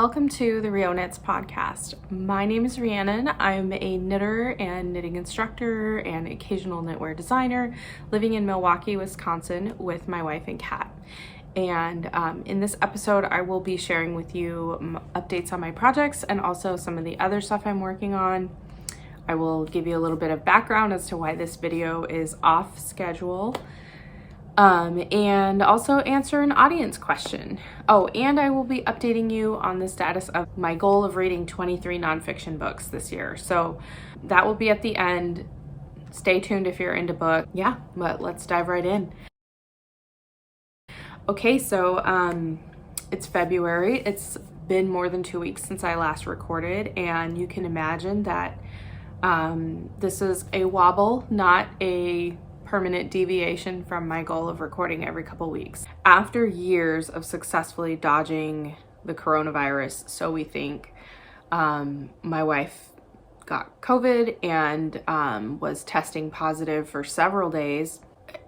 welcome to the Ryoknits podcast. My name is Rhiannon. I'm a knitter and knitting instructor and occasional knitwear designer living in Milwaukee, Wisconsin with my wife and cat. And in this episode, I will be sharing with you updates on my projects and also some of the other stuff I'm working on. I will give you a little bit of background as to why this video is off schedule. And also answer an audience question. Oh, and I will be updating you on the status of my goal of reading 23 nonfiction books this year. So that will be at the end. Stay tuned if you're into books. Yeah, but let's dive right in. Okay, so it's February. It's been more than 2 weeks since I last recorded, and you can imagine that this is a wobble, not a permanent deviation from my goal of recording every couple weeks. After years of successfully dodging the coronavirus, so we think, my wife got COVID and was testing positive for several days.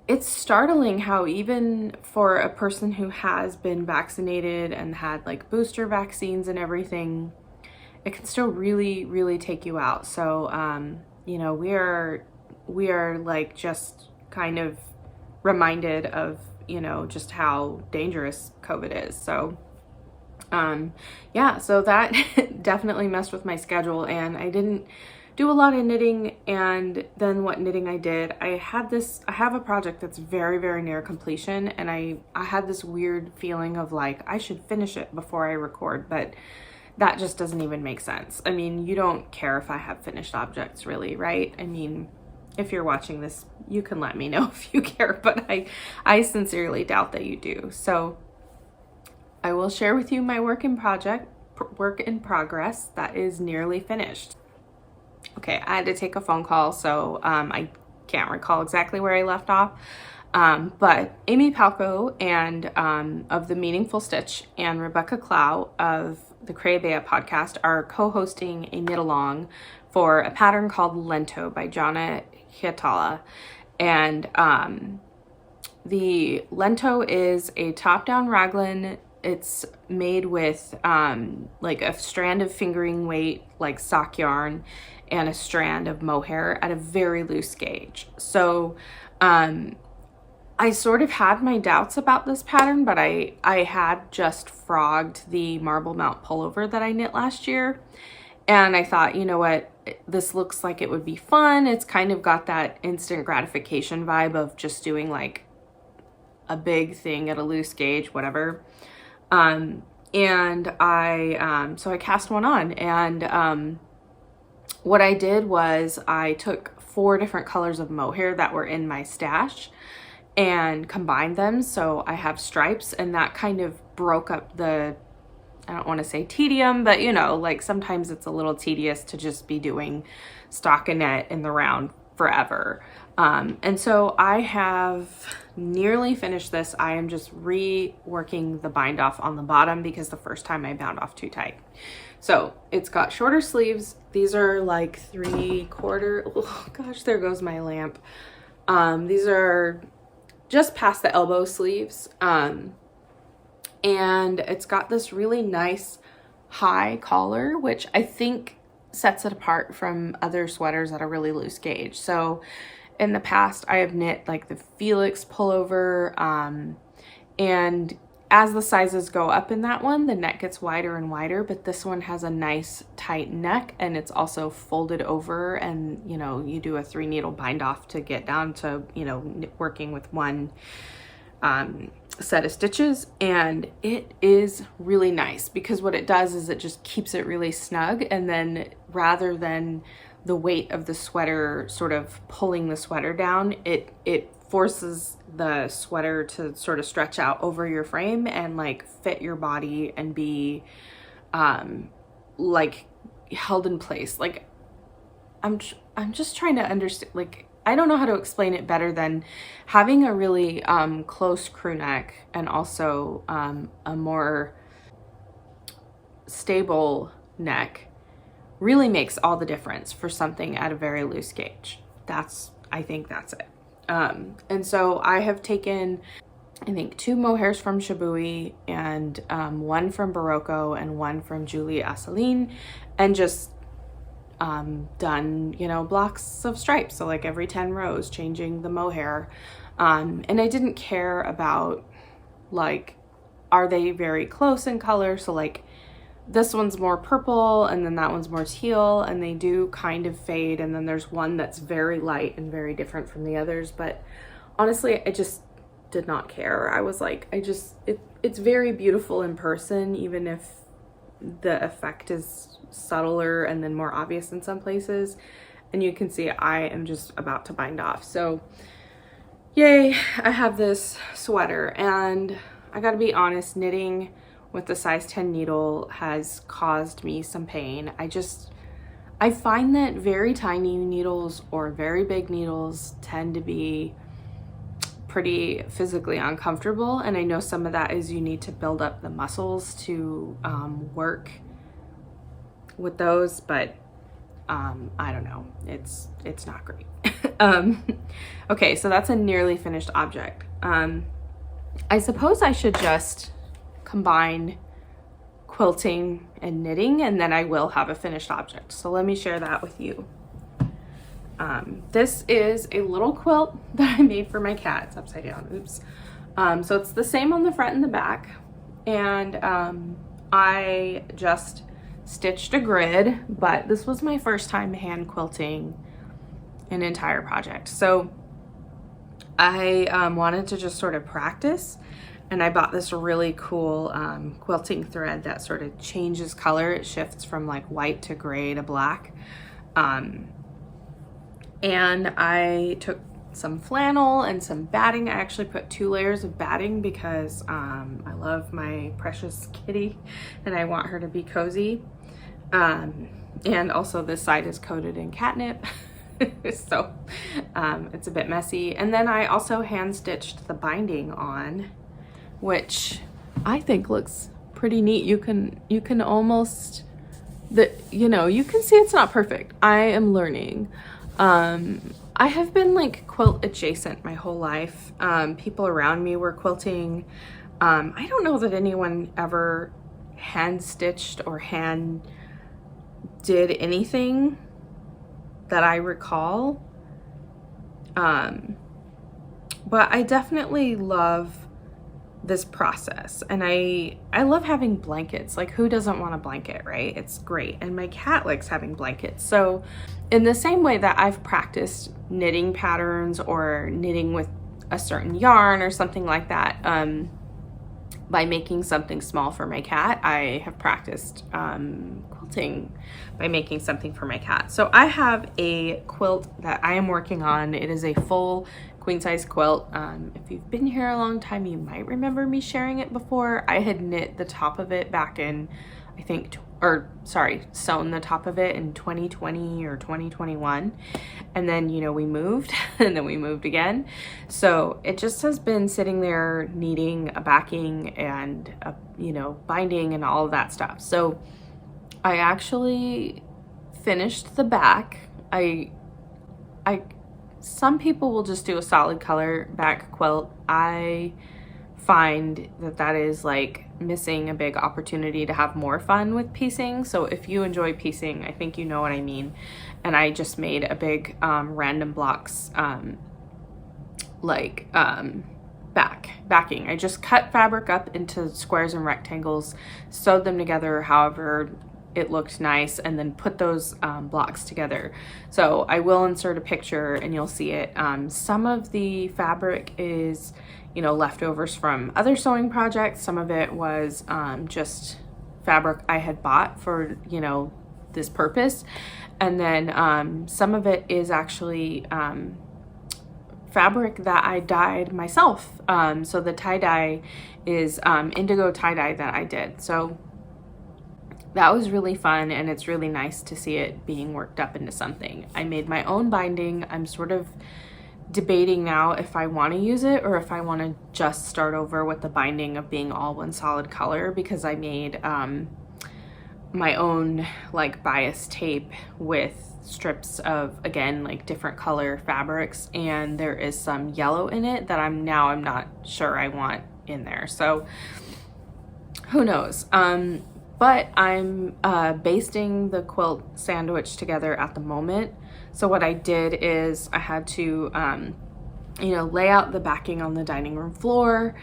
It's startling how even for a person who has been vaccinated and had like booster vaccines and everything, it can still really take you out. So, you know, we are like just kind of reminded of, you know, just how dangerous COVID is. So, yeah, so that definitely messed with my schedule, and I didn't do a lot of knitting. And then what knitting I did, I have a project that's very near completion, and I had this weird feeling of like, I should finish it before I record, but that just doesn't even make sense. I mean, you don't care if I have finished objects, really, right? I mean, if you're watching this, you can let me know if you care, but I sincerely doubt that you do. So I will share with you my work in progress that is nearly finished. Okay, I had to take a phone call, so I can't recall exactly where I left off. But Amy Palco and of The Meaningful Stitch and Rebecca Clow of the Creabea podcast are co-hosting a knit-along for a pattern called Lento by Jonna Hietala. And the Lento is a top-down raglan. It's made with like a strand of fingering weight, like sock yarn, and a strand of mohair at a very loose gauge. So I sort of had my doubts about this pattern, but I had just frogged the marble mount pullover that I knit last year. And I thought, you know what, this looks like it would be fun. It's kind of got that instant gratification vibe of just doing like a big thing at a loose gauge, whatever. And so I cast one on, and what I did was I took 4 different colors of mohair that were in my stash and combined them. So I have stripes, and that kind of broke up the, I don't want to say tedium, but you know, like sometimes it's a little tedious to just be doing stockinette in the round forever. And so I have nearly finished this. I am just reworking the bind off on the bottom because the first time I bound off too tight. So it's got shorter sleeves. These are like 3/4, oh gosh, there goes my lamp. These are just past the elbow sleeves. And it's got this really nice high collar, which I think sets it apart from other sweaters at a really loose gauge. So in the past, I have knit like the Felix pullover, and as the sizes go up in that one, the neck gets wider and wider, but this one has a nice tight neck, and it's also folded over, and you know, you do a 3 needle bind off to get down to, you know, working with one set of stitches. And it is really nice because what it does is it just keeps it really snug, and then rather than the weight of the sweater sort of pulling the sweater down, it forces the sweater to sort of stretch out over your frame and like fit your body and be like held in place. Like I'm just trying to understand, like I don't know how to explain it better than having a really close crew neck and also a more stable neck really makes all the difference for something at a very loose gauge. I think that's it. And so I have taken I think 2 mohairs from Shibui and 1 from Barocco and 1 from Julie Asseline, and just done, you know, blocks of stripes. So like every 10 rows, changing the mohair. And I didn't care about like, are they very close in color? So like this one's more purple and then that one's more teal, and they do kind of fade. And then there's one that's very light and very different from the others. But honestly, I just did not care. I was like, it's very beautiful in person, even if the effect is subtler and then more obvious in some places. And you can see I am just about to bind off. So yay, I have this sweater. And I gotta be honest, knitting with the size 10 needle has caused me some pain. I find that very tiny needles or very big needles tend to be pretty physically uncomfortable, and I know some of that is you need to build up the muscles to work with those, but I don't know, it's not great. Okay, so that's a nearly finished object. I suppose I should just combine quilting and knitting, and then I will have a finished object. So let me share that with you. This is a little quilt that I made for my cat. It's upside down, oops. So it's the same on the front and the back. And I just stitched a grid, but this was my first time hand quilting an entire project. So I wanted to just sort of practice, and I bought this really cool quilting thread that sort of changes color. It shifts from like white to gray to black. And I took some flannel and some batting. I actually put 2 layers of batting because I love my precious kitty and I want her to be cozy. And also this side is coated in catnip. So it's a bit messy. And then I also hand stitched the binding on, which I think looks pretty neat. You can almost, you know, you can see it's not perfect. I am learning. I have been like quilt adjacent my whole life. People around me were quilting. I don't know that anyone ever hand stitched or hand did anything that I recall. But I definitely love this process, and I love having blankets. Like, who doesn't want a blanket, right? It's great. And my cat likes having blankets. So in the same way that I've practiced knitting patterns or knitting with a certain yarn or something like that, by making something small for my cat, I have practiced quilting by making something for my cat. So I have a quilt that I am working on. It is a full queen size quilt. If you've been here a long time, you might remember me sharing it before. I had knit the top of it back in, I think, sewn the top of it in 2020 or 2021. And then, you know, we moved and then we moved again. So it just has been sitting there needing a backing and, you know, binding and all of that stuff. So I actually finished the back. Some people will just do a solid color back quilt. I find that is like missing a big opportunity to have more fun with piecing. So if you enjoy piecing, I think you know what I mean. And I just made a big random blocks backing. I just cut fabric up into squares and rectangles, sewed them together however it looked nice, and then put those blocks together. So I will insert a picture and you'll see it. Some of the fabric is, you know, leftovers from other sewing projects. Some of it was just fabric I had bought for, you know, this purpose. And then some of it is actually fabric that I dyed myself. So the tie-dye is indigo tie-dye that I did. So that was really fun, and it's really nice to see it being worked up into something. I made my own binding. I'm sort of debating now if I want to use it or if I want to just start over with the binding of being all one solid color, because I made my own like bias tape with strips of, again, like different color fabrics, and there is some yellow in it that I'm not sure I want in there. So who knows? But I'm basting the quilt sandwich together at the moment. So what I did is I had to, lay out the backing on the dining room floor,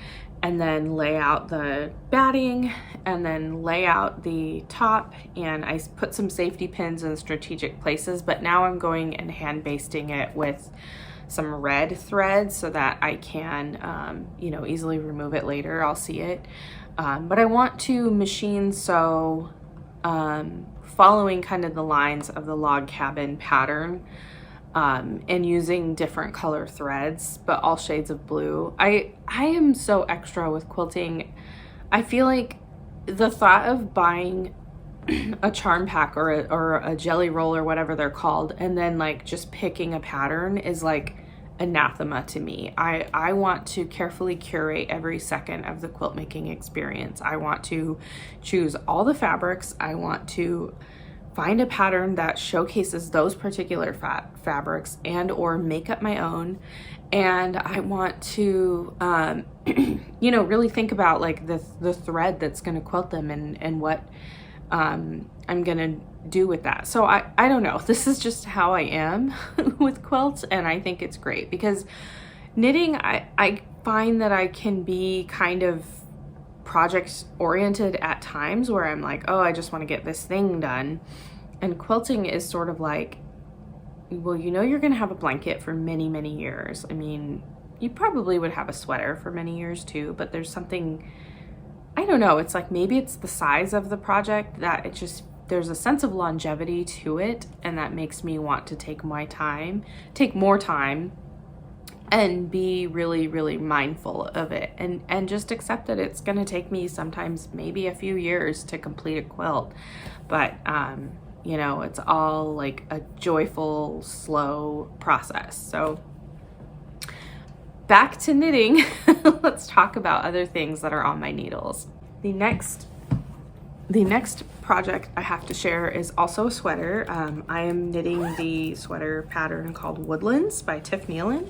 and then lay out the batting, and then lay out the top, and I put some safety pins in strategic places. But now I'm going and hand basting it with some red thread so that I can, easily remove it later. I'll see it. But I want to machine sew, following kind of the lines of the log cabin pattern, and using different color threads, but all shades of blue. I am so extra with quilting. I feel like the thought of buying a charm pack or a jelly roll or whatever they're called, and then like just picking a pattern is like anathema to me. I want to carefully curate every second of the quilt making experience. I want to choose all the fabrics. I want to find a pattern that showcases those particular fabrics and or make up my own. And I want to, really think about like the thread that's going to quilt them and what I'm going to do with that. So I don't know. This is just how I am with quilts, and I think it's great because knitting, I find that I can be kind of project oriented at times where I'm like, oh, I just want to get this thing done. And quilting is sort of like, well, you're going to have a blanket for many, many years. I mean, you probably would have a sweater for many years too, but there's something, I don't know, it's like maybe it's the size of the project that there's a sense of longevity to it, and that makes me want to take more time and be really, really mindful of it, and just accept that it's going to take me sometimes maybe a few years to complete a quilt. But it's all like a joyful, slow process. So back to knitting. Let's talk about other things that are on my needles. The next project I have to share is also a sweater. I am knitting the sweater pattern called Woodlands by Tiff Nealon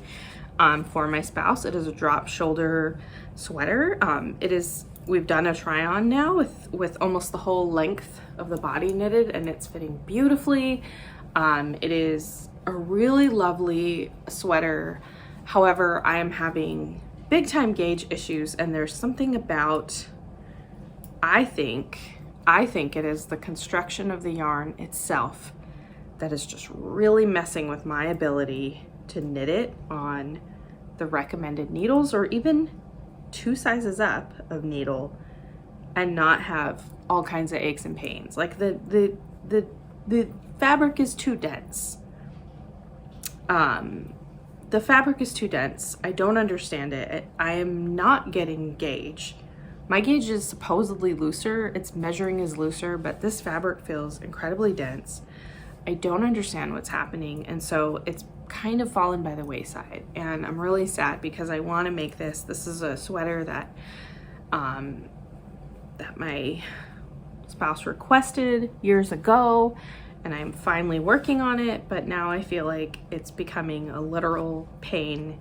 for my spouse. It is a drop shoulder sweater. We've done a try on now with almost the whole length of the body knitted, and it's fitting beautifully. It is a really lovely sweater. However, I am having big time gauge issues, and there's something about, I think it is the construction of the yarn itself that is just really messing with my ability to knit it on the recommended needles, or even 2 sizes up of needle, and not have all kinds of aches and pains. Like the fabric is too dense. The fabric is too dense. I don't understand it. I am not getting gauge. My gauge is supposedly looser. Its measuring is looser, but this fabric feels incredibly dense. I don't understand what's happening, and so it's kind of fallen by the wayside, and I'm really sad because I want to make this. This is a sweater that that my spouse requested years ago, and I'm finally working on it, but now I feel like it's becoming a literal pain.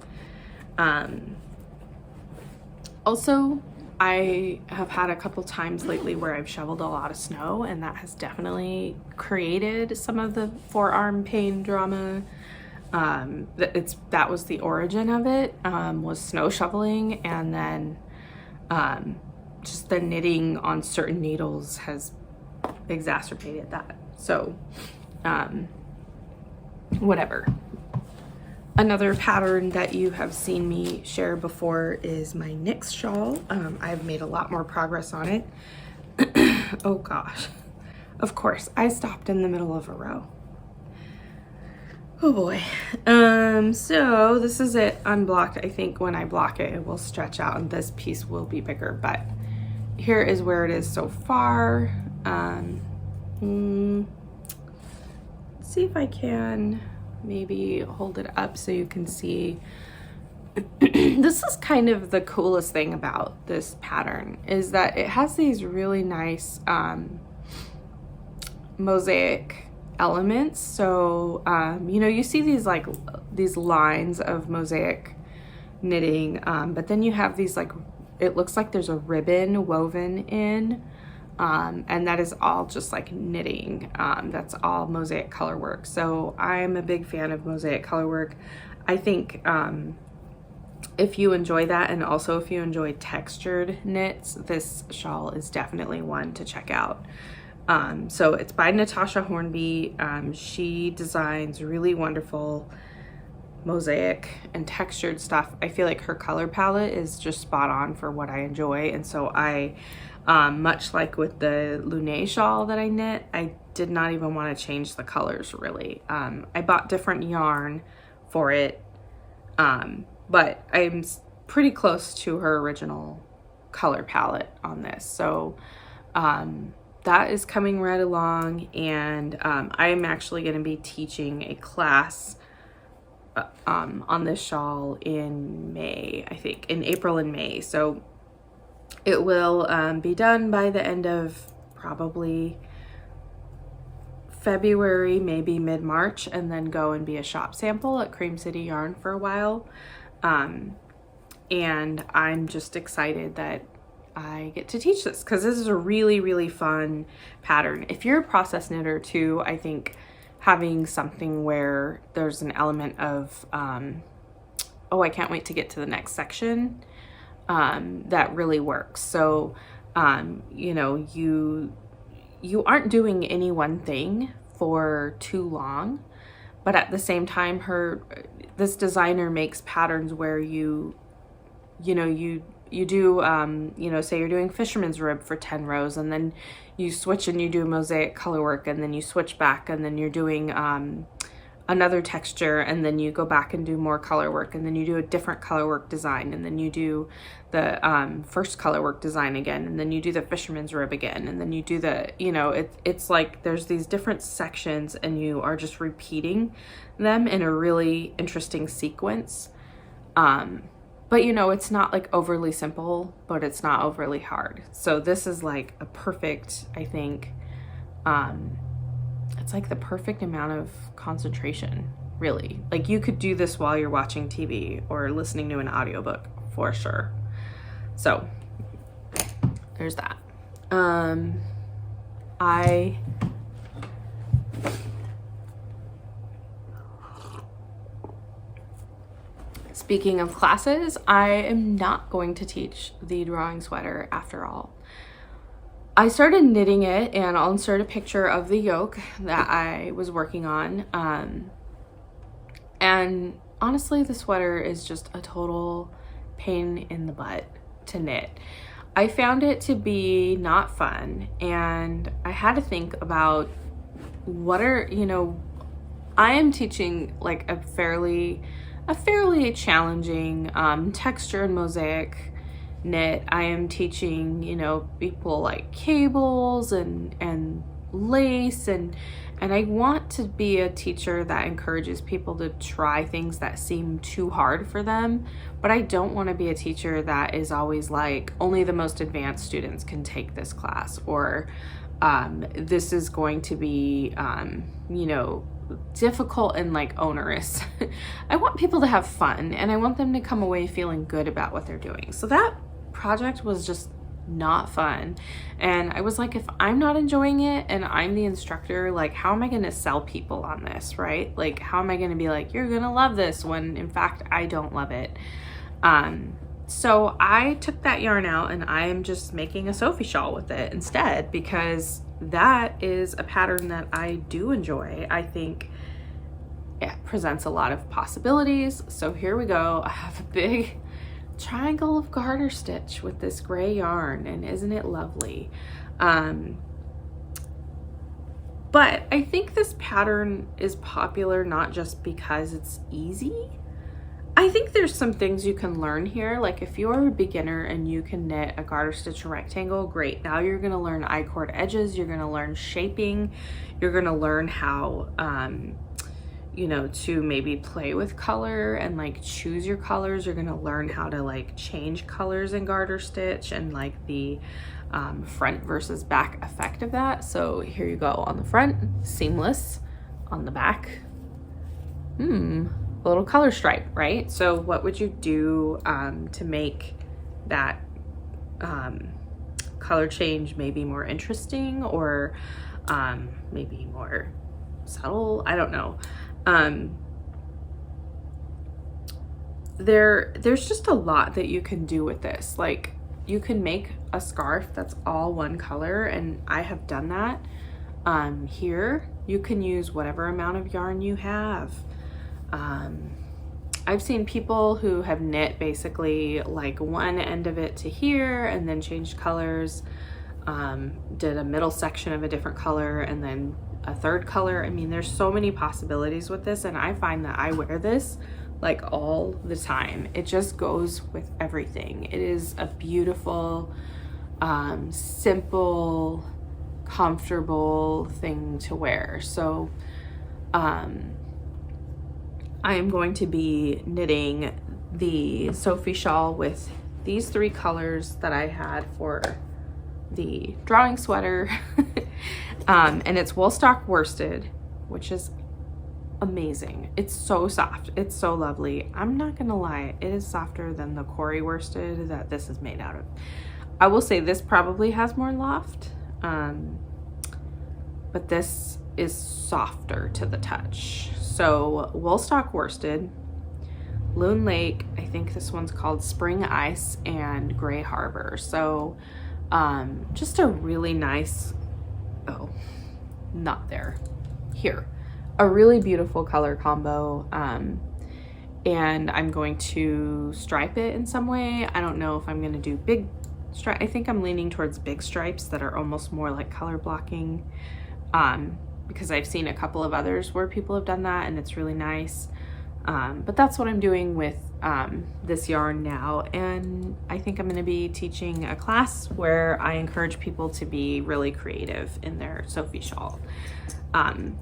Also, I have had a couple times lately where I've shoveled a lot of snow, and that has definitely created some of the forearm pain drama. That was the origin of it, was snow shoveling, and then just the knitting on certain needles has exacerbated that. So whatever. Another pattern that you have seen me share before is my NYX shawl. I've made a lot more progress on it. Oh gosh. Of course, I stopped in the middle of a row. Oh boy. So this is it unblocked. I think when I block it, it will stretch out and this piece will be bigger, but here is where it is so far. Let's see if I can maybe hold it up so you can see. This is kind of the coolest thing about this pattern, is that it has these really nice mosaic elements. So, you know, you see these like these lines of mosaic knitting, but then you have these like, it looks like there's a ribbon woven in, and that is all just like knitting. That's all mosaic color work. So I'm a big fan of mosaic color work. I think if you enjoy that, and also if you enjoy textured knits, this shawl is definitely one to check out. So it's by Natasha Hornby. She designs really wonderful mosaic and textured stuff. I feel like her color palette is just spot on for what I enjoy. And so I, much like with the Luné shawl that I knit, I did not even want to change the colors really. I bought different yarn for it, but I'm pretty close to her original color palette on this. So that is coming right along, and I'm actually going to be teaching a class on this shawl in May, I think, in April and May. So it will be done by the end of probably February, maybe mid-March, and then go and be a shop sample at Cream City Yarn for a while. And I'm just excited that I get to teach this, because this is a really, really fun pattern. If you're a process knitter too, I think having something where there's an element of, oh, I can't wait to get to the next section, that really works. So, you know, you aren't doing any one thing for too long, but at the same time, this designer makes patterns where you do, you know, say you're doing fisherman's rib for 10 rows, and then you switch and you do mosaic color work, and then you switch back, and then you're doing another texture, and then you go back and do more color work, and then you do a different color work design, and then you do the first color work design again, and then you do the fisherman's rib again, and then you do the, you know, it's like there's these different sections, and you are just repeating them in a really interesting sequence. But you know, it's not like overly simple, but it's not overly hard. So this is like a perfect, I think, it's like the perfect amount of concentration, really. Like you could do this while you're watching TV or listening to an audiobook for sure. So there's that. Speaking of classes, I am not going to teach the drawing sweater after all. I started knitting it, and I'll insert a picture of the yoke that I was working on. And honestly, the sweater is just a total pain in the butt to knit. I found it to be not fun, and I had to think about I am teaching like a fairly challenging texture and mosaic knit. I am teaching, you know, people like cables and lace, and I want to be a teacher that encourages people to try things that seem too hard for them, but I don't want to be a teacher that is always like, only the most advanced students can take this class, or this is going to be you know, difficult and like onerous. I want people to have fun, and I want them to come away feeling good about what they're doing. So that project was just not fun, and I was like, if I'm not enjoying it and I'm the instructor, like how am I going to sell people on this, right? Like how am I going to be like, you're gonna love this, when in fact I don't love it? So I took that yarn out, and I am just making a Sophie shawl with it instead, because that is a pattern that I do enjoy. I think it presents a lot of possibilities. So here we go. I have a big triangle of garter stitch with this gray yarn, and isn't it lovely? But I think this pattern is popular not just because it's easy. I think there's some things you can learn here. Like if you're a beginner and you can knit a garter stitch rectangle, great. Now you're gonna learn I-cord edges, you're gonna learn shaping, you're gonna learn how, you know, to maybe play with color and like choose your colors. You're gonna learn how to like change colors in garter stitch, and like the front versus back effect of that. So here you go on the front, seamless. on the back. A little color stripe, right? So what would you do to make that color change maybe more interesting, or maybe more subtle? I don't know. There's just a lot that you can do with this. Like, you can make a scarf that's all one color, and I have done that. Here you can use whatever amount of yarn you have. I've seen people who have knit basically like one end of it to here and then changed colors, did a middle section of a different color and then a third color. I mean, there's so many possibilities with this, and I find that I wear this like all the time. It just goes with everything. It is a beautiful, simple, comfortable thing to wear. So I am going to be knitting the Sophie shawl with these 3 colors that I had for the drawing sweater. And it's woolstock worsted, which is amazing. It's so soft. It's so lovely. I'm not gonna lie, it is softer than the Cori worsted that this is made out of. I will say this probably has more loft, but this is softer to the touch. So woolstock worsted, Loon Lake, I think this one's called Spring Ice, and Gray Harbor. So just a really nice, oh, not there, here. A really beautiful color combo. And I'm going to stripe it in some way. I don't know if I'm gonna do big stripe. I think I'm leaning towards big stripes that are almost more like color blocking, because I've seen a couple of others where people have done that and it's really nice. But that's what I'm doing with this yarn now. And I think I'm gonna be teaching a class where I encourage people to be really creative in their Sophie shawl,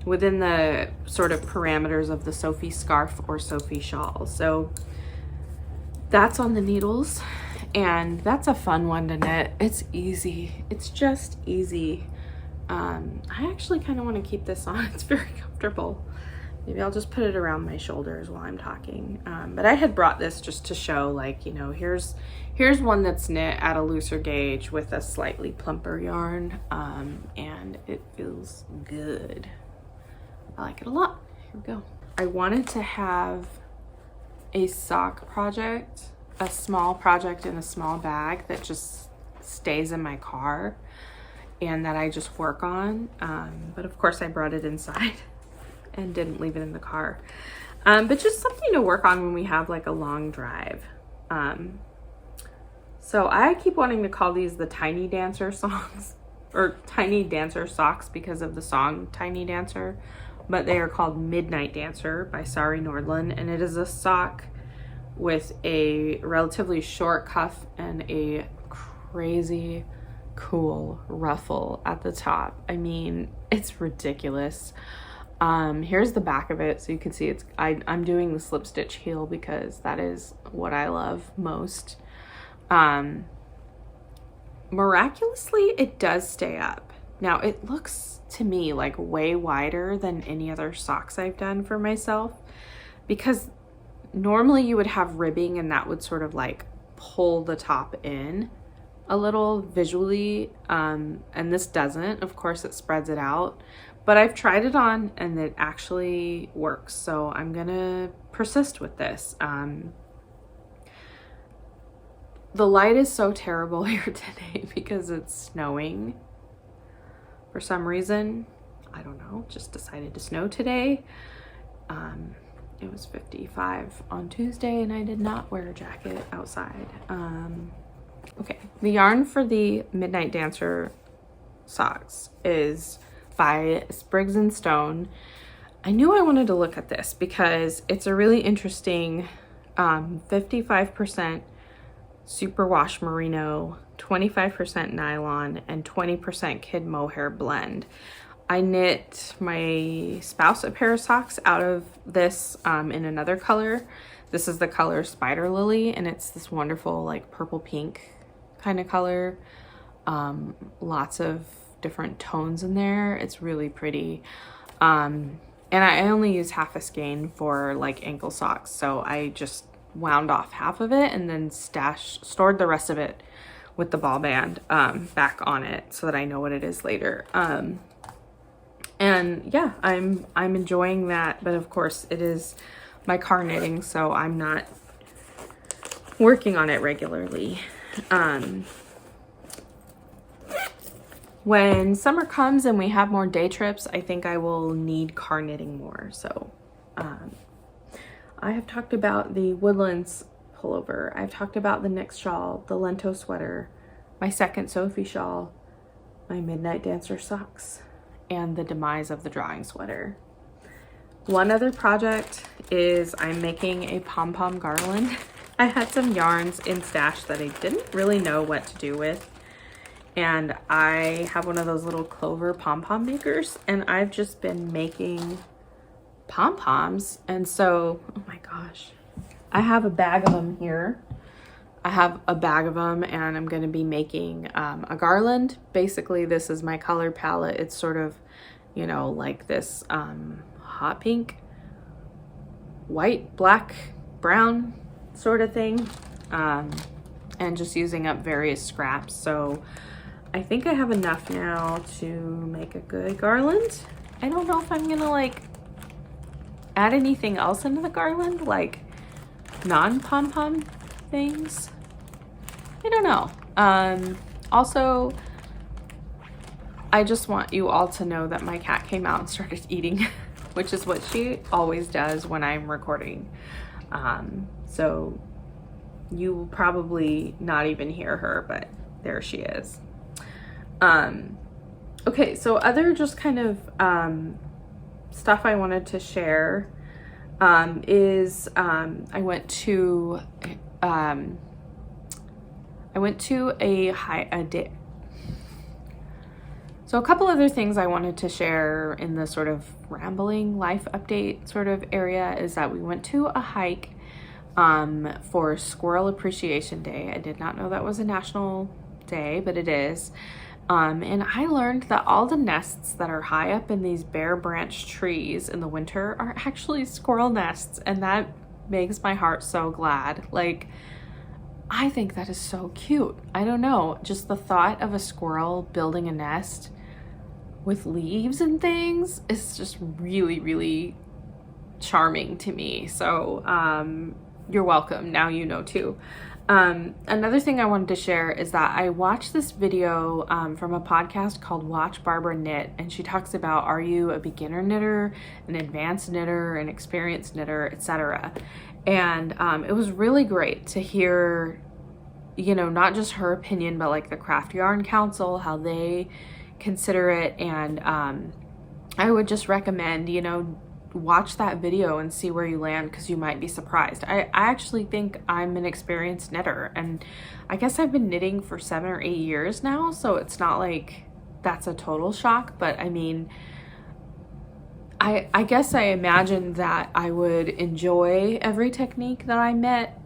within the sort of parameters of the Sophie scarf or Sophie shawl. So that's on the needles, and that's a fun one to knit. It's easy. It's just easy. I actually kind of want to keep this on. It's very comfortable. Maybe I'll just put it around my shoulders while I'm talking. But I had brought this just to show, like, you know, here's one that's knit at a looser gauge with a slightly plumper yarn, and it feels good. I like it a lot. Here we go. I wanted to have a sock project, a small project in a small bag that just stays in my car and that I just work on. But of course I brought it inside and didn't leave it in the car. But just something to work on when we have like a long drive. So I keep wanting to call these the Tiny Dancer songs, or Tiny Dancer socks, because of the song Tiny Dancer, but they are called Midnight Dancer by Sari Nordlund, and it is a sock with a relatively short cuff and a crazy cool ruffle at the top. I mean, it's ridiculous. Here's the back of it, so you can see it's, I'm doing the slip stitch heel because that is what I love most. Miraculously, it does stay up. Now, it looks to me like way wider than any other socks I've done for myself, because normally you would have ribbing and that would sort of like pull the top in a little visually, and this doesn't. Of course, it spreads it out, but I've tried it on and it actually works, so I'm gonna persist with this. The light is so terrible here today because it's snowing for some reason. I don't know, just decided to snow today. It was 55 on Tuesday and I did not wear a jacket outside. Okay, the yarn for the Midnight Dancer socks is by Spriggs and Stone. I knew I wanted to look at this because it's a really interesting 55% superwash merino, 25% nylon, and 20% kid mohair blend. I knit my spouse a pair of socks out of this in another color. This is the color Spider Lily, and it's this wonderful like purple pink kind of color. Lots of different tones in there. It's really pretty. And I only use half a skein for like ankle socks. So I just wound off half of it and then stored the rest of it with the ball band back on it so that I know what it is later. And yeah, I'm enjoying that, but of course it is my car knitting, so I'm not working on it regularly. When summer comes and we have more day trips, I think I will need car knitting more. So I have talked about the Woodlands pullover. I've talked about the Knix shawl, the Lento sweater, my second Sophie shawl, my Midnight Dancer socks, and the demise of the drawing sweater. One other project is I'm making a pom-pom garland. I had some yarns in stash that I didn't really know what to do with. And I have one of those little clover pom-pom makers, and I've just been making pom-poms. And so, oh my gosh, I have a bag of them here. I have a bag of them, and I'm going to be making a garland. Basically, this is my color palette. It's sort of, you know, like this hot pink, white, black, brown sort of thing, and just using up various scraps. So I think I have enough now to make a good garland. I don't know if I'm gonna like add anything else into the garland, like non-pom-pom things. I don't know. Also, I just want you all to know that my cat came out and started eating, which is what she always does when I'm recording. So you will probably not even hear her, but there she is. Okay, so other just kind of stuff I wanted to share is I went to a day. So a couple other things I wanted to share in the sort of rambling life update sort of area is that we went to a hike for Squirrel Appreciation Day. I did not know that was a national day, but it is. And I learned that all the nests that are high up in these bare branch trees in the winter are actually squirrel nests, and that makes my heart so glad. Like, I think that is so cute. I don't know, just the thought of a squirrel building a nest with leaves and things is just really, really charming to me. So you're welcome. Now you know too. Another thing I wanted to share is that I watched this video from a podcast called Watch Barbara Knit, and she talks about, are you a beginner knitter, an advanced knitter, an experienced knitter, etc. And it was really great to hear, you know, not just her opinion, but like the Craft Yarn Council, how they consider it. And I would just recommend, you know, watch that video and see where you land, because you might be surprised. I actually think I'm an experienced knitter, and I guess I've been knitting for 7 or 8 years now, so it's not like that's a total shock. But I mean, I guess I imagined that I would enjoy every technique that I met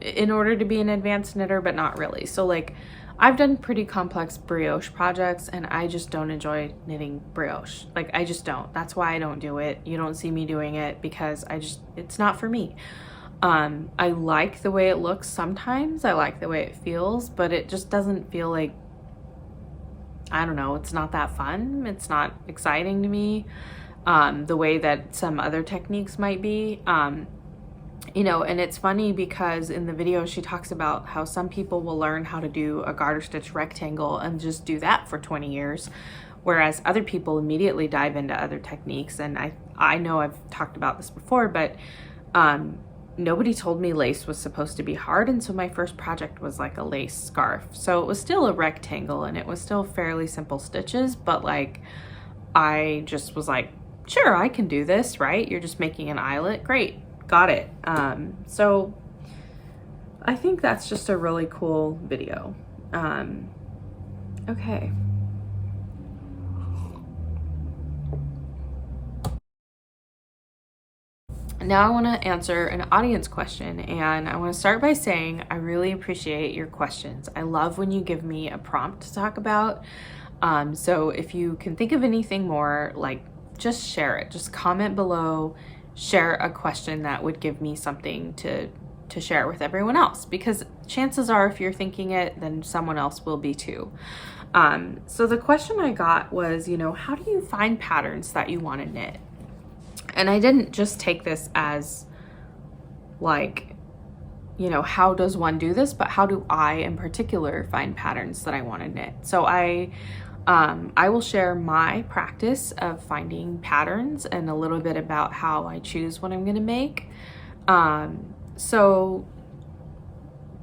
in order to be an advanced knitter, but not really. So like, I've done pretty complex brioche projects, and I just don't enjoy knitting brioche. Like, I just don't. That's why I don't do it. You don't see me doing it because it's not for me. I like the way it looks sometimes. I like the way it feels, but it just doesn't feel like, I don't know, it's not that fun. It's not exciting to me the way that some other techniques might be. You know, and it's funny because in the video she talks about how some people will learn how to do a garter stitch rectangle and just do that for 20 years, whereas other people immediately dive into other techniques. And I know I've talked about this before, but nobody told me lace was supposed to be hard, and so my first project was like a lace scarf. So it was still a rectangle, and it was still fairly simple stitches, but like, I just was like, sure, I can do this, right? You're just making an eyelet, great. Got it. So I think that's just a really cool video. Okay. Now I want to answer an audience question, and I want to start by saying I really appreciate your questions. I love when you give me a prompt to talk about. So if you can think of anything more, like, just share it. Just comment below, share a question that would give me something to share with everyone else, because chances are if you're thinking it, then someone else will be too. So the question I got was, how do you find patterns that you want to knit? And I didn't just take this as like, how does one do this, but how do I in particular find patterns that I want to knit? So I will share my practice of finding patterns and a little bit about how I choose what I'm going to make. So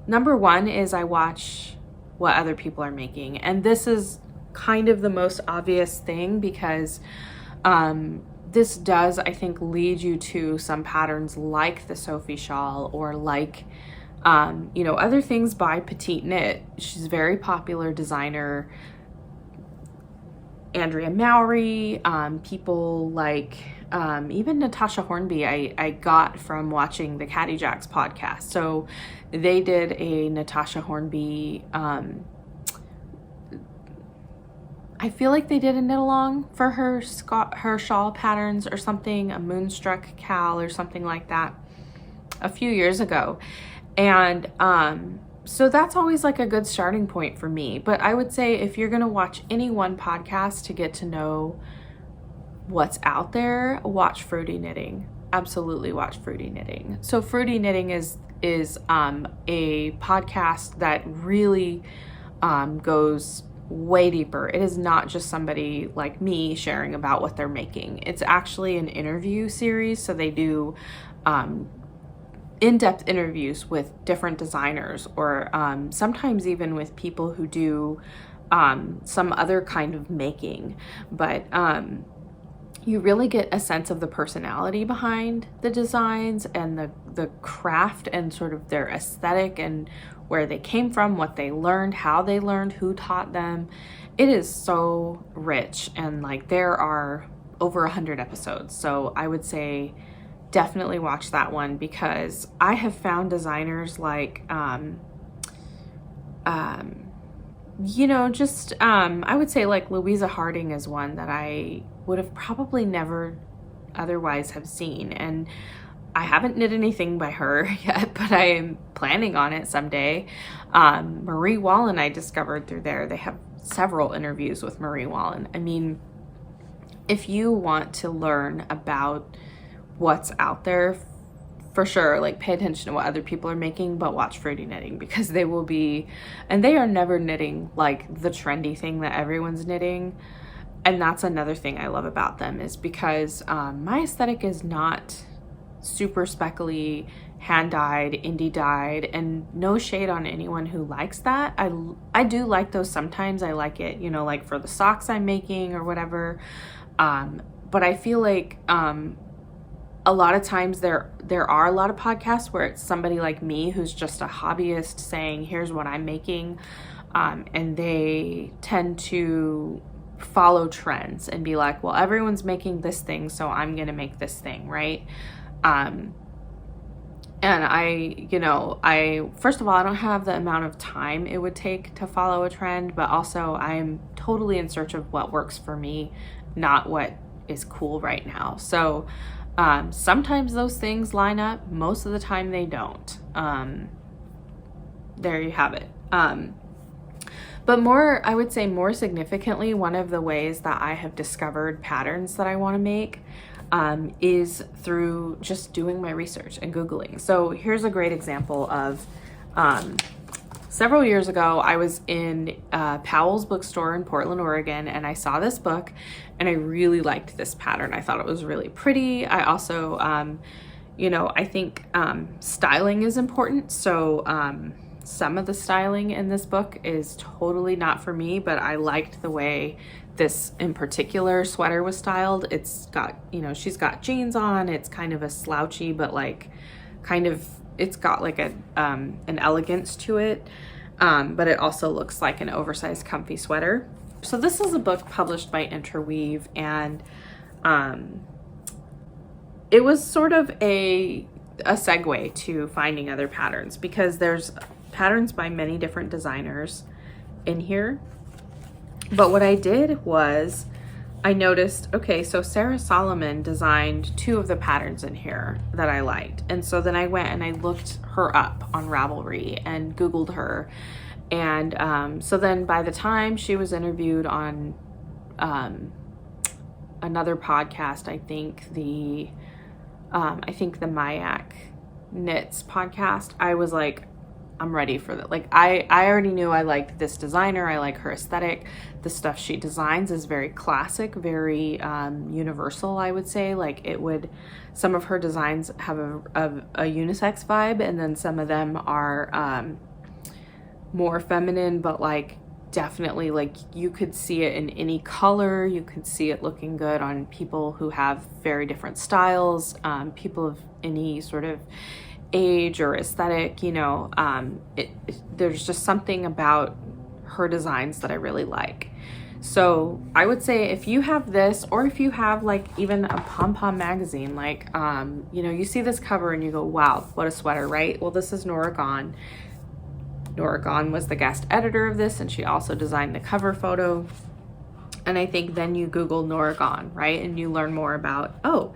number one is I watch what other people are making. And this is kind of the most obvious thing, because this does, I think, lead you to some patterns like the Sophie shawl, or like, other things by Petite Knit. She's a very popular designer. Andrea Mowry, people like even Natasha Hornby, I got from watching the Caddy Jacks podcast. So they did a Natasha Hornby, I feel like they did a knit along for her shawl patterns or something, a Moonstruck Cal or something like that a few years ago. And so that's always like a good starting point for me. But I would say if you're going to watch any one podcast to get to know what's out there, watch Fruity Knitting. Absolutely watch Fruity Knitting. So Fruity Knitting is a podcast that really goes way deeper. It is not just somebody like me sharing about what they're making. It's actually an interview series. So they do in-depth interviews with different designers, or sometimes even with people who do some other kind of making. But you really get a sense of the personality behind the designs and the craft and sort of their aesthetic and where they came from, what they learned, how they learned, who taught them. It is so rich, and like there are over 100 episodes. So I would say definitely watch that one, because I have found designers like, I would say like Louisa Harding is one that I would have probably never otherwise have seen. And I haven't knit anything by her yet, but I am planning on it someday. Marie Wallen I discovered through there. They have several interviews with Marie Wallen. I mean, if you want to learn about what's out there, for sure, like pay attention to what other people are making, but watch Fruity Knitting, because they will be, and they are never knitting like the trendy thing that everyone's knitting. And that's another thing I love about them, is because my aesthetic is not super speckly, hand-dyed, indie dyed, and no shade on anyone who likes that. I do like those sometimes. I like it, like for the socks I'm making or whatever. But I feel like a lot of times there are a lot of podcasts where it's somebody like me who's just a hobbyist saying, here's what I'm making. And they tend to follow trends and be like, well, everyone's making this thing, so I'm going to make this thing, right? And I first of all, I don't have the amount of time it would take to follow a trend, but also I'm totally in search of what works for me, not what is cool right now. So sometimes those things line up. Most of the time they don't. There you have it. But I would say more significantly, one of the ways that I have discovered patterns that I want to make is through just doing my research and Googling. So here's a great example of several years ago, I was in Powell's bookstore in Portland, Oregon, and I saw this book and I really liked this pattern. I thought it was really pretty. I also, I think styling is important. So some of the styling in this book is totally not for me, but I liked the way this in particular sweater was styled. It's got, she's got jeans on. It's kind of a slouchy, but like it's got like an elegance to it. But it also looks like an oversized comfy sweater. So this is a book published by Interweave, and it was sort of a segue to finding other patterns, because there's patterns by many different designers in here. But what I did was I noticed, okay, so Sarah Solomon designed 2 of the patterns in here that I liked. And so then I went and I looked her up on Ravelry and Googled her. And so then by the time she was interviewed on another podcast, I think the ryoknits podcast, I was like, I'm ready for that. Like I already knew I liked this designer. I like her aesthetic. The stuff she designs is very classic, very universal, I would say. Like some of her designs have a unisex vibe, and then some of them are more feminine, but like definitely like you could see it in any color. You could see it looking good on people who have very different styles, people of any sort of age or aesthetic, you know. There's just something about her designs that I really like. So I would say if you have this, or if you have like even a pom-pom magazine, like you know, you see this cover and you go, wow, what a sweater, right? Well, this is Nora Gahn. Nora Gahn was the guest editor of this, and she also designed the cover photo. And I think then you Google Nora Gahn, right? And you learn more about, oh,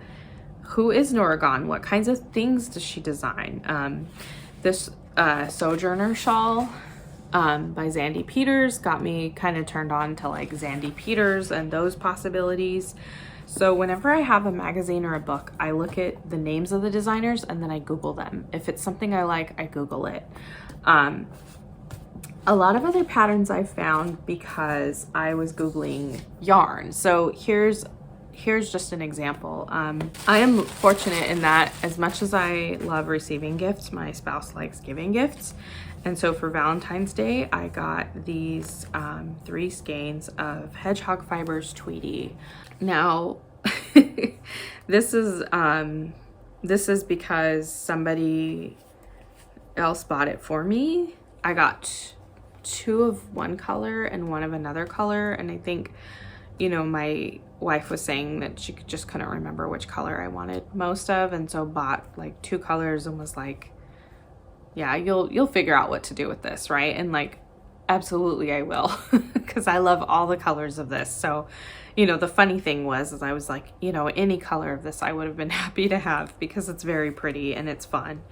who is Nora Gahn? What kinds of things does she design? This Sojourner shawl by Zandy Peters got me kind of turned on to like Zandy Peters and those possibilities. So whenever I have a magazine or a book, I look at the names of the designers and then I Google them. If it's something I like, I Google it. A lot of other patterns I found because I was Googling yarn. So here's just an example. I am fortunate in that as much as I love receiving gifts, my spouse likes giving gifts. And so for Valentine's Day, I got these 3 skeins of Hedgehog Fibers Tweety. Now, this is because somebody else bought it for me. I got 2 of one color and 1 of another color, and I think, you know, my wife was saying that she just couldn't remember which color I wanted most of, and so bought like 2 colors and was like, yeah, you'll figure out what to do with this, right? And like, absolutely I will, because I love all the colors of this. So, you know, the funny thing was I was like, you know, any color of this I would have been happy to have because it's very pretty and it's fun.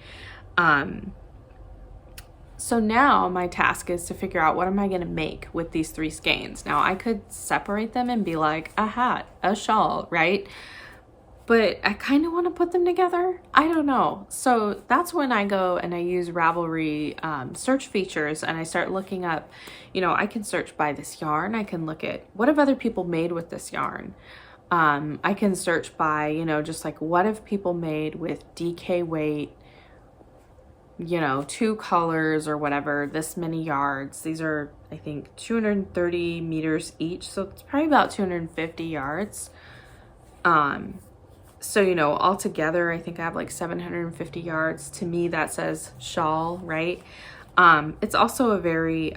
So now my task is to figure out what am I going to make with these 3 skeins. Now I could separate them and be like a hat, a shawl, right? But I kind of want to put them together. I don't know. So that's when I go and I use Ravelry search features and I start looking up, you know, I can search by this yarn. I can look at what have other people made with this yarn. I can search by, you know, just like what have people made with DK weight, you know, 2 colors or whatever, this many yards. These are, I think, 230 meters each. So it's probably about 250 yards. So, you know, altogether, I think I have like 750 yards. To me, that says shawl, right? It's also a very,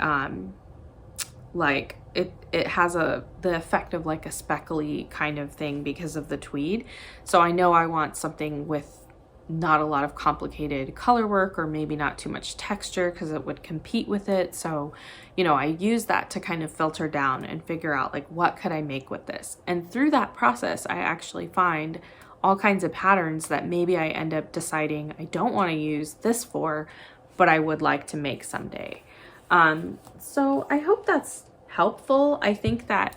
like, it has the effect of like a speckly kind of thing because of the tweed. So I know I want something with not a lot of complicated color work, or maybe not too much texture because it would compete with it. So, you know, I use that to kind of filter down and figure out like, what could I make with this? And through that process, I actually find all kinds of patterns that maybe I end up deciding I don't want to use this for, but I would like to make someday. So I hope that's helpful. I think that,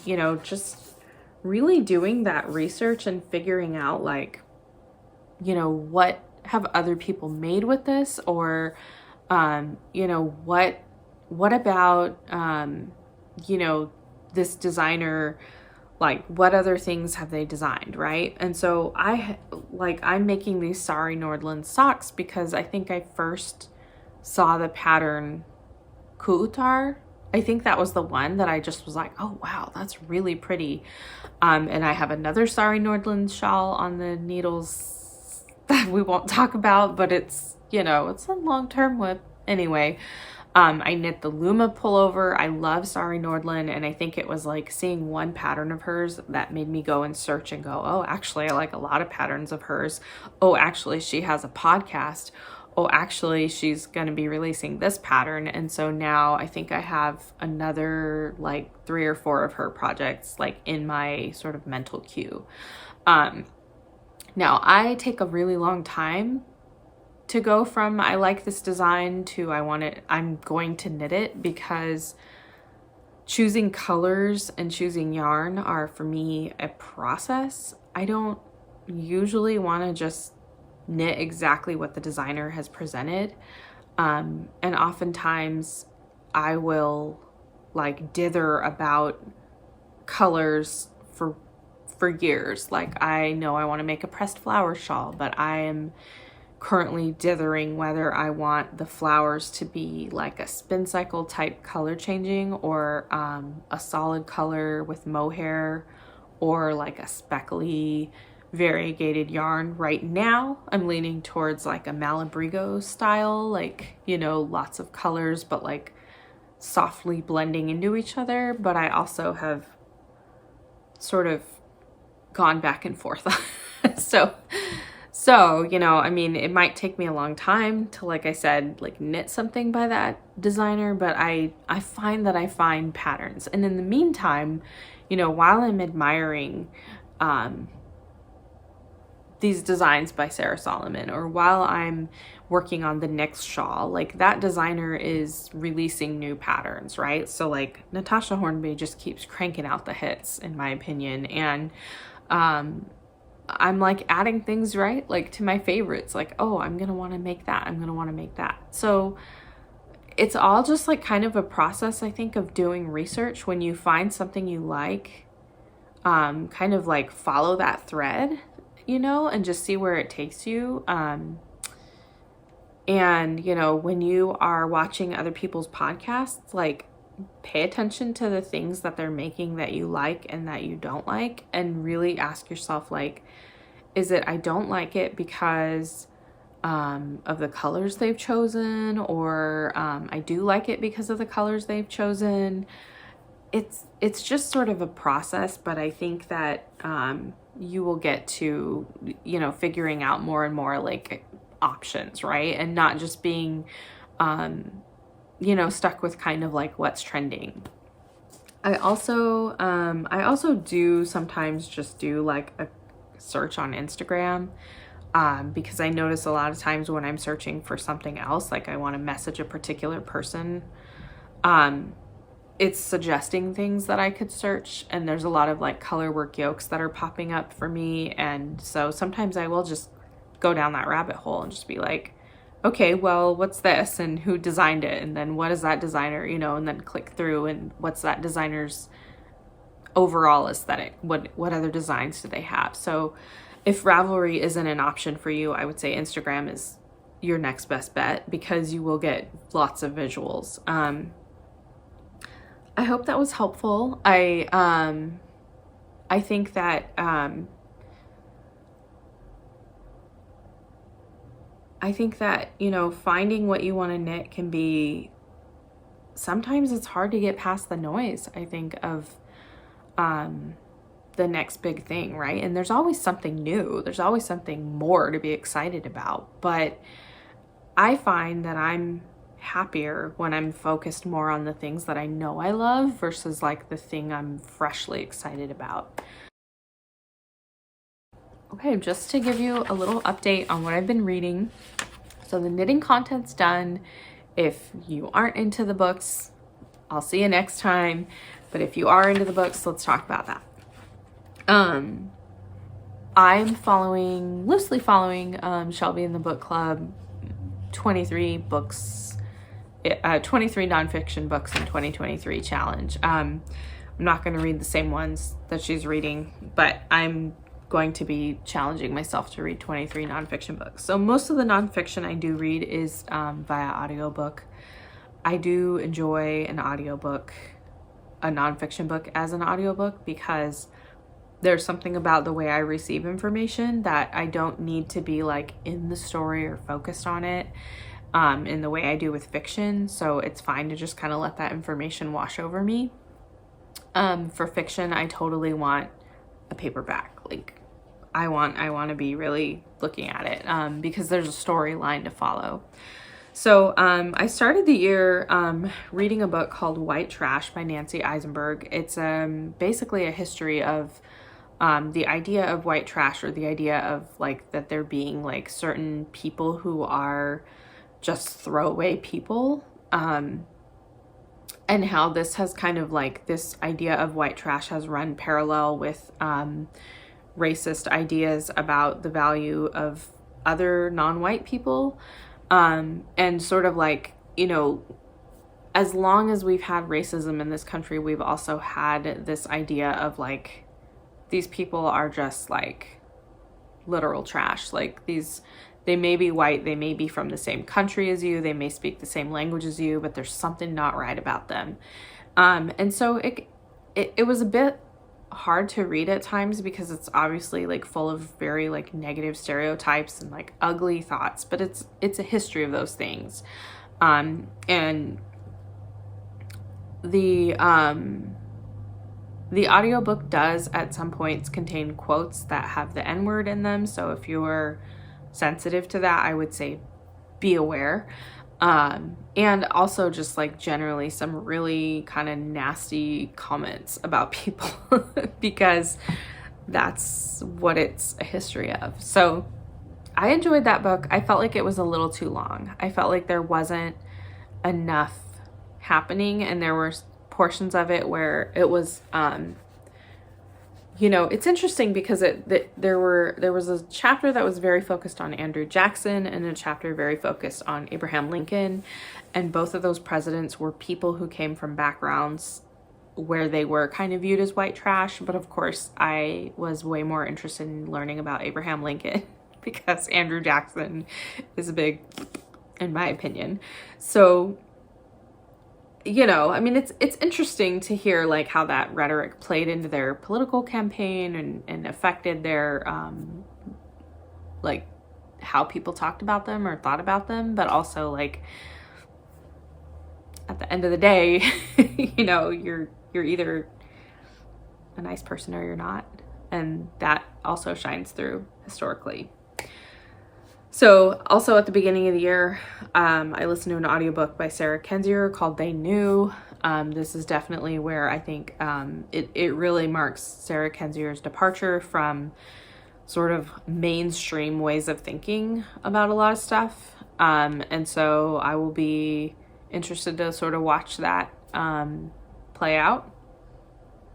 you know, just really doing that research and figuring out like, you know, what have other people made with this, or, you know, what about, you know, this designer, like what other things have they designed, right? And so I'm making these Sari Nordland socks because I think I first saw the pattern Kilter. I think that was the one that I just was like, oh wow, that's really pretty. And I have another Sari Nordland shawl on the needles that we won't talk about, but it's, you know, it's a long-term whip. Anyway, I knit the Luma pullover. I love Sari Nordland, and I think it was like seeing one pattern of hers that made me go and search and go, oh, actually, I like a lot of patterns of hers. Oh, actually, she has a podcast. oh, actually she's going to be releasing this pattern. And so now I think I have another like 3 or 4 of her projects like in my sort of mental queue. Now I take a really long time to go from I like this design to I'm going to knit it, because choosing colors and choosing yarn are for me a process. I don't usually want to just knit exactly what the designer has presented. And oftentimes I will like dither about colors for years. Like I know I want to make a pressed flower shawl, but I am currently dithering whether I want the flowers to be like a spin cycle type color changing, or a solid color with mohair, or like a speckly variegated yarn. Right now I'm leaning towards like a Malabrigo style, like, you know, lots of colors but like softly blending into each other. But I also have sort of gone back and forth. So, you know, I mean, it might take me a long time to, like I said, like knit something by that designer, but I find that I find patterns. And in the meantime, you know, while I'm admiring these designs by Sarah Solomon, or while I'm working on the next shawl, like that designer is releasing new patterns, right? So like Natasha Hornby just keeps cranking out the hits, in my opinion. And I'm like adding things, right, like to my favorites, like, oh, I'm gonna want to make that, I'm gonna want to make that. So it's all just like kind of a process, I think, of doing research. When you find something you like, kind of like follow that thread, you know, and just see where it takes you. And you know, when you are watching other people's podcasts, like pay attention to the things that they're making that you like and that you don't like, and really ask yourself, like, is it I don't like it because of the colors they've chosen, or I do like it because of the colors they've chosen. It's just sort of a process, but I think that you will get to, you know, figuring out more and more like options, right? And not just being you know, stuck with kind of like what's trending. I also do sometimes just do like a search on Instagram, because I notice a lot of times when I'm searching for something else, like I want to message a particular person, it's suggesting things that I could search, and there's a lot of like color work yokes that are popping up for me. And so sometimes I will just go down that rabbit hole and just be like, okay, well, what's this, and who designed it, and then what is that designer, you know, and then click through, and what's that designer's overall aesthetic, what other designs do they have. So if Ravelry isn't an option for you, I would say Instagram is your next best bet, because you will get lots of visuals. I hope that was helpful. I think that you know, finding what you want to knit can be, sometimes it's hard to get past the noise, I think, of the next big thing, right? And there's always something new, there's always something more to be excited about. But I find that I'm happier when I'm focused more on the things that I know I love versus like the thing I'm freshly excited about. Okay, just to give you a little update on what I've been reading. So the knitting content's done. If you aren't into the books, I'll see you next time. But if you are into the books, let's talk about that. I'm loosely following Shelby in the Book Club 23 books, 23 nonfiction books in 2023 challenge. I'm not going to read the same ones that she's reading, but I'm going to be challenging myself to read 23 nonfiction books. So most of the nonfiction I do read is via audiobook. I do enjoy an audiobook, a nonfiction book as an audiobook, because there's something about the way I receive information that I don't need to be like in the story or focused on it in the way I do with fiction. So it's fine to just kind of let that information wash over me. For fiction, I totally want a paperback. Like, I want to be really looking at it because there's a storyline to follow. So I started the year reading a book called White Trash by Nancy Eisenberg. It's basically a history of the idea of white trash, or the idea of like that there being like certain people who are just throwaway people, and how this has kind of like this idea of white trash has run parallel with racist ideas about the value of other non-white people. And sort of like, you know, as long as we've had racism in this country, we've also had this idea of like, these people are just like literal trash. Like they may be white, they may be from the same country as you, they may speak the same language as you, but there's something not right about them. And so it was a bit hard to read at times because it's obviously like full of very like negative stereotypes and like ugly thoughts, but it's a history of those things. And the audiobook does at some points contain quotes that have the N-word in them, so if you're sensitive to that, I would say be aware. And also just like generally some really kind of nasty comments about people because that's what it's a history of. So I enjoyed that book. I felt like it was a little too long. I felt like there wasn't enough happening, and there were portions of it where it was you know, it's interesting because there was a chapter that was very focused on Andrew Jackson and a chapter very focused on Abraham Lincoln, and both of those presidents were people who came from backgrounds where they were kind of viewed as white trash. But of course, I was way more interested in learning about Abraham Lincoln because Andrew Jackson is a big, in my opinion. So, you know, I mean, it's interesting to hear like how that rhetoric played into their political campaign and affected their like how people talked about them or thought about them, but also like at the end of the day, you know, you're either a nice person or you're not, and that also shines through historically. So also at the beginning of the year, I listened to an audiobook by Sarah Kendzior called They Knew. This is definitely where I think it really marks Sarah Kendzior's departure from sort of mainstream ways of thinking about a lot of stuff. And so I will be interested to sort of watch that play out.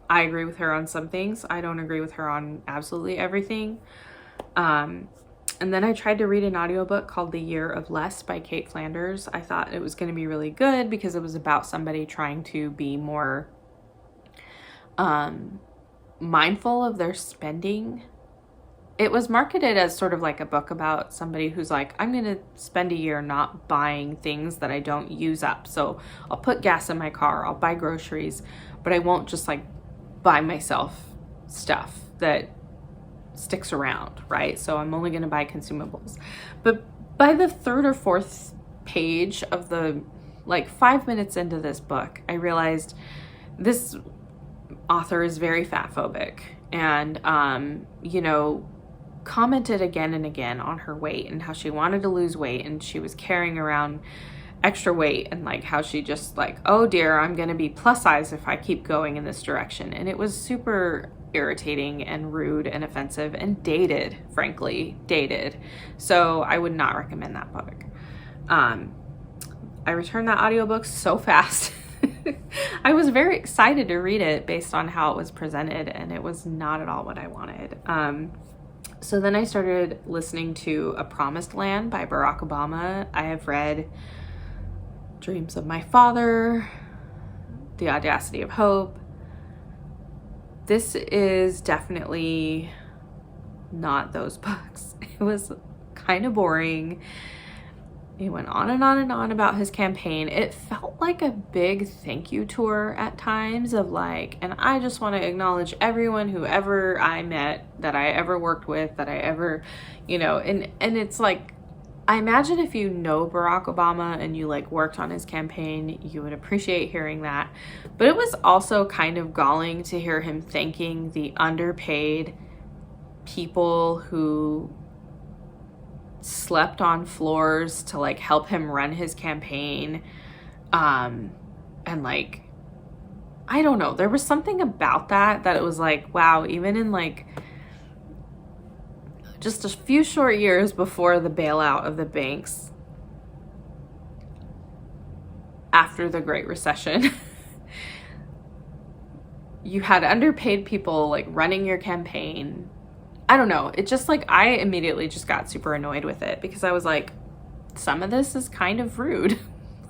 I agree with her on some things. I don't agree with her on absolutely everything. And then I tried to read an audiobook called The Year of Less by Kate Flanders. I thought it was going to be really good because it was about somebody trying to be more mindful of their spending. It was marketed as sort of like a book about somebody who's like, I'm going to spend a year not buying things that I don't use up. So I'll put gas in my car, I'll buy groceries, but I won't just like buy myself stuff that sticks around, right? So I'm only going to buy consumables. But by the third or fourth page of the, like 5 minutes into this book, I realized this author is very fat phobic and, you know, commented again and again on her weight and how she wanted to lose weight and she was carrying around extra weight and like how she just like, oh dear, I'm going to be plus size if I keep going in this direction. And it was super irritating and rude and offensive and dated, frankly, dated. So I would not recommend that book. I returned that audiobook so fast. I was very excited to read it based on how it was presented, and it was not at all what I wanted. So then I started listening to A Promised Land by Barack Obama. I have read Dreams of My Father, The Audacity of Hope. This is definitely not those books. It was kind of boring. He went on and on and on about his campaign. It felt like a big thank you tour at times of like, and I just want to acknowledge everyone who ever I met, that I ever worked with, that I ever, you know, and it's like, I imagine if you know Barack Obama and you like worked on his campaign, you would appreciate hearing that. But it was also kind of galling to hear him thanking the underpaid people who slept on floors to like help him run his campaign. And like, I don't know, there was something about that it was like, wow, even in like just a few short years before the bailout of the banks after the Great Recession, you had underpaid people like running your campaign. I don't know. It just like, I immediately just got super annoyed with it because I was like, some of this is kind of rude.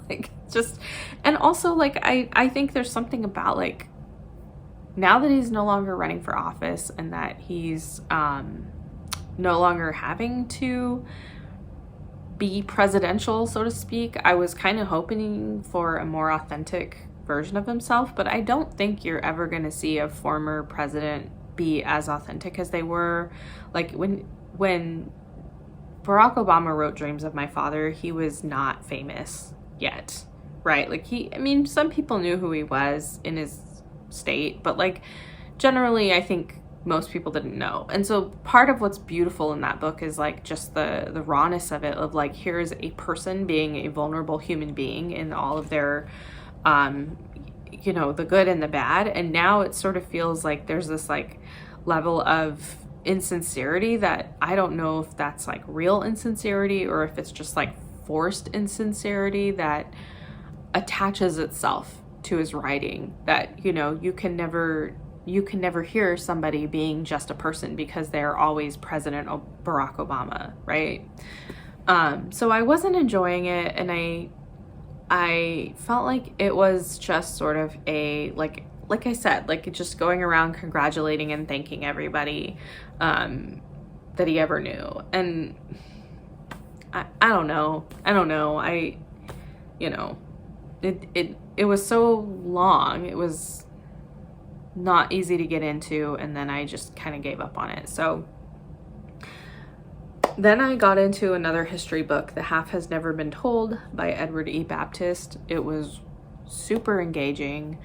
Like just, and also like, I think there's something about like, now that he's no longer running for office and that he's no longer having to be presidential, so to speak, I was kind of hoping for a more authentic version of himself, but I don't think you're ever going to see a former president be as authentic as they were. Like when Barack Obama wrote Dreams of My Father, he was not famous yet, right? Like I mean, some people knew who he was in his state, but like generally I think most people didn't know. And so part of what's beautiful in that book is like just the rawness of it, of like, here's a person being a vulnerable human being in all of their you know, the good and the bad. And now it sort of feels like there's this like level of insincerity that I don't know if that's like real insincerity or if it's just like forced insincerity that attaches itself to his writing, that, you know, you can never hear somebody being just a person because they're always President Barack Obama, right? So I wasn't enjoying it, and I felt like it was just sort of a like I said, like just going around congratulating and thanking everybody that he ever knew. And I don't know. You know, it was so long. It was not easy to get into, and then I just kind of gave up on it. So then I got into another history book, The Half Has Never Been Told by Edward E. Baptist. It was super engaging.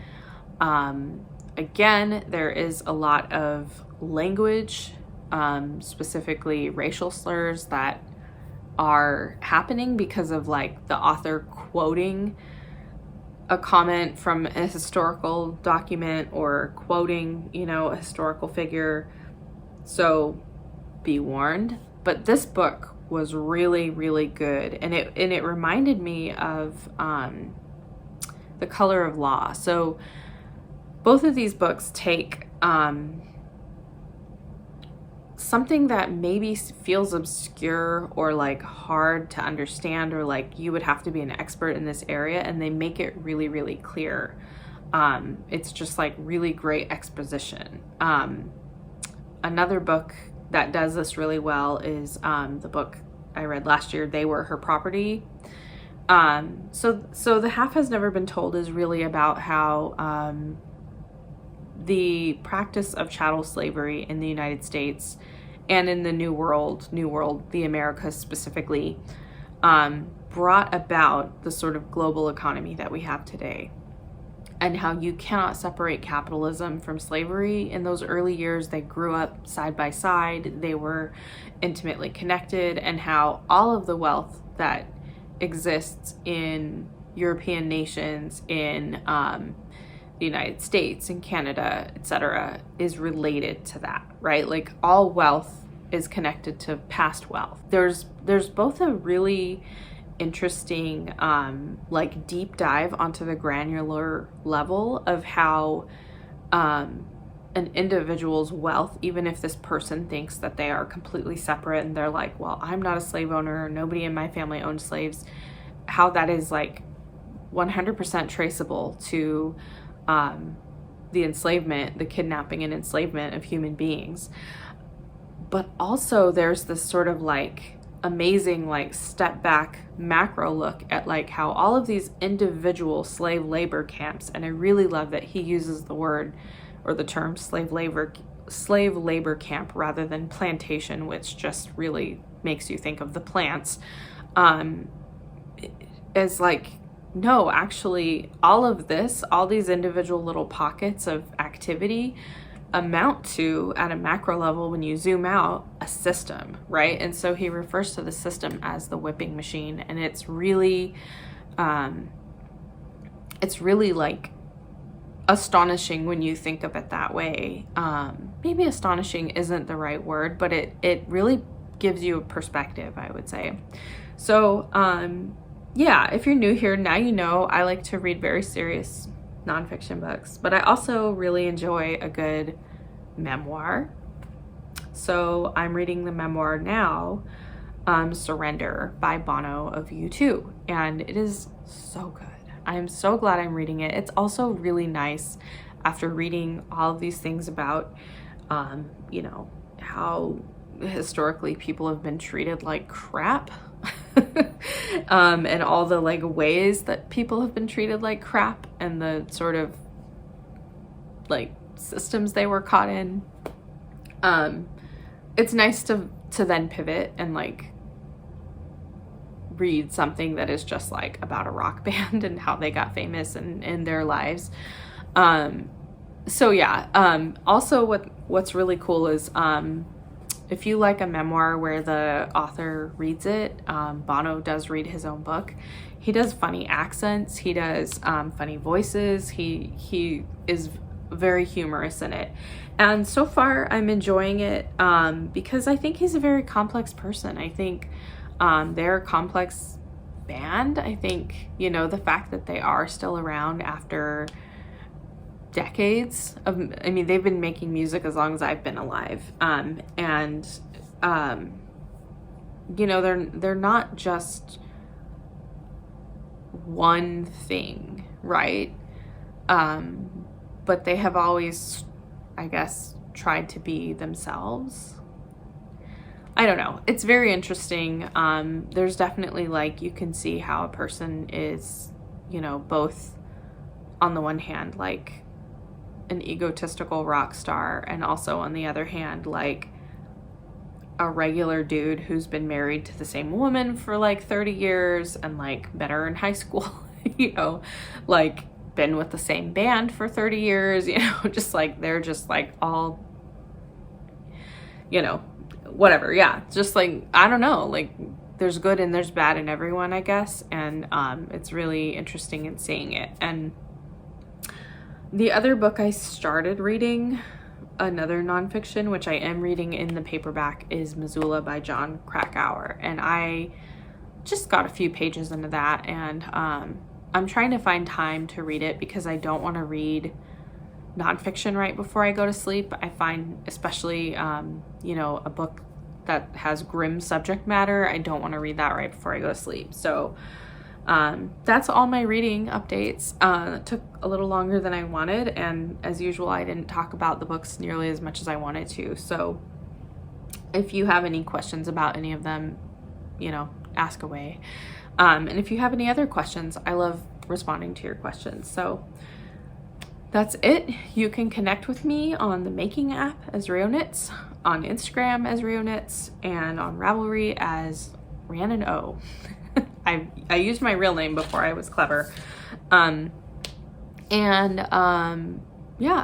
Again, there is a lot of language, specifically racial slurs that are happening because of like the author quoting a comment from a historical document or quoting, you know, a historical figure. So be warned. But this book was really, really good. And it reminded me of The Color of Law. So both of these books take something that maybe feels obscure or like hard to understand, or like you would have to be an expert in this area, and they make it really, really clear. It's just like really great exposition. Another book that does this really well is the book I read last year, They Were Her Property. So The Half Has Never Been Told is really about how the practice of chattel slavery in the United States and in the New World, the Americas specifically, brought about the sort of global economy that we have today, and how you cannot separate capitalism from slavery. In those early years, they grew up side by side, they were intimately connected, and how all of the wealth that exists in European nations, in the United States, in Canada, etc., is related to that, right? Like all wealth is connected to past wealth. There's both a really interesting like deep dive onto the granular level of how an individual's wealth, even if this person thinks that they are completely separate and they're like, well, I'm not a slave owner, nobody in my family owned slaves, how that is like 100% traceable to the enslavement, the kidnapping and enslavement of human beings. But also there's this sort of like amazing like step back macro look at like how all of these individual slave labor camps, and I really love that he uses the word or the term slave labor camp rather than plantation, which just really makes you think of the plants, as like, no, actually all of this, all these individual little pockets of activity amount to, at a macro level, when you zoom out, a system, right? And so he refers to the system as the whipping machine, and it's really like astonishing when you think of it that way. Maybe astonishing isn't the right word, but it really gives you a perspective, I would say. So yeah, if you're new here, now you know I like to read very serious nonfiction books, but I also really enjoy a good memoir. So I'm reading the memoir now, Surrender by Bono of U2, and it is so good. I'm so glad I'm reading it. It's also really nice after reading all of these things about, you know, how historically people have been treated like crap. And all the like ways that people have been treated like crap and the sort of like systems they were caught in. It's nice to then pivot and like read something that is just like about a rock band and how they got famous and in their lives. So yeah, also what's really cool is if you like a memoir where the author reads it, Bono does read his own book. He does funny accents. He does funny voices. He is very humorous in it. And so far I'm enjoying it because I think he's a very complex person. I think they're a complex band. I think, you know, the fact that they are still around after decades of, I mean, they've been making music as long as I've been alive. And you know, they're not just one thing, right? But they have always, I guess, tried to be themselves. I don't know. It's very interesting. There's definitely like, you can see how a person is, you know, both on the one hand, like an egotistical rock star, and also on the other hand, like a regular dude who's been married to the same woman for like 30 years and like met her in high school, you know, like been with the same band for 30 years, you know, just like, they're just like all, you know, whatever. Yeah. Just like, I don't know, like there's good and there's bad in everyone, I guess. And it's really interesting in seeing it. And the other book I started reading, another nonfiction, which I am reading in the paperback, is Missoula by John Krakauer. And I just got a few pages into that, and I'm trying to find time to read it because I don't want to read nonfiction right before I go to sleep. I find, especially, you know, a book that has grim subject matter, I don't want to read that right before I go to sleep. So that's all my reading updates. It took a little longer than I wanted, and as usual, I didn't talk about the books nearly as much as I wanted to. So if you have any questions about any of them, you know, ask away. And if you have any other questions, I love responding to your questions. So that's it. You can connect with me on the Making app as ryoknits, on Instagram as ryoknits, and on Ravelry as Rhiannon O. I used my real name before I was clever. Yeah,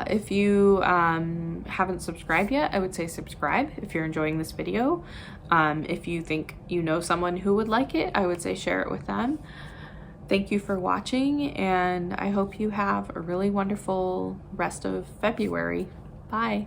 if you haven't subscribed yet, I would say subscribe if you're enjoying this video. If you think you know someone who would like it, I would say share it with them. Thank you for watching, and I hope you have a really wonderful rest of February. Bye.